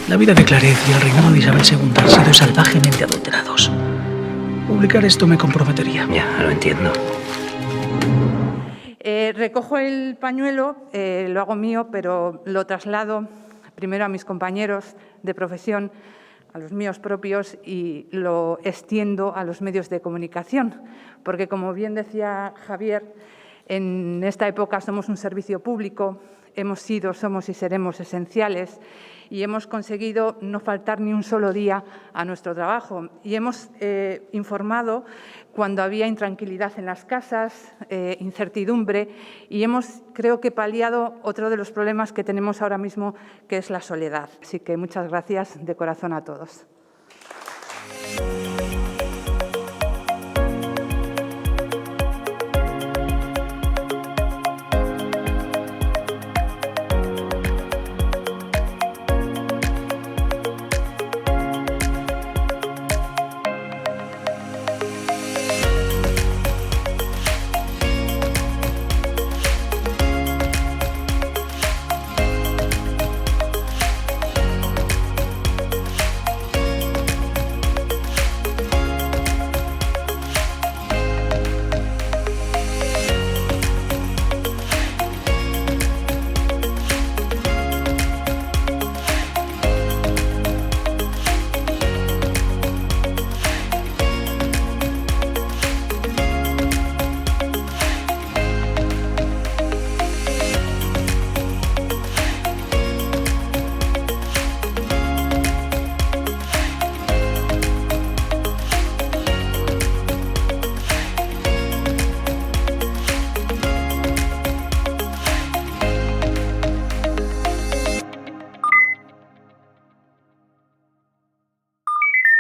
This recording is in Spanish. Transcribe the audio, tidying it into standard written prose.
La vida de Claret y el reinado de Isabel II han sido salvajemente adulterados. Publicar esto me comprometería. Ya, lo entiendo. Recojo el pañuelo, lo hago mío, pero lo traslado primero a mis compañeros de profesión, a los míos propios, y lo extiendo a los medios de comunicación, porque, como bien decía Javier, en esta época somos un servicio público, hemos sido, somos y seremos esenciales, y hemos conseguido no faltar ni un solo día a nuestro trabajo. Y hemos informado cuando había intranquilidad en las casas, incertidumbre, y hemos, creo que, paliado otro de los problemas que tenemos ahora mismo, que es la soledad. Así que muchas gracias de corazón a todos.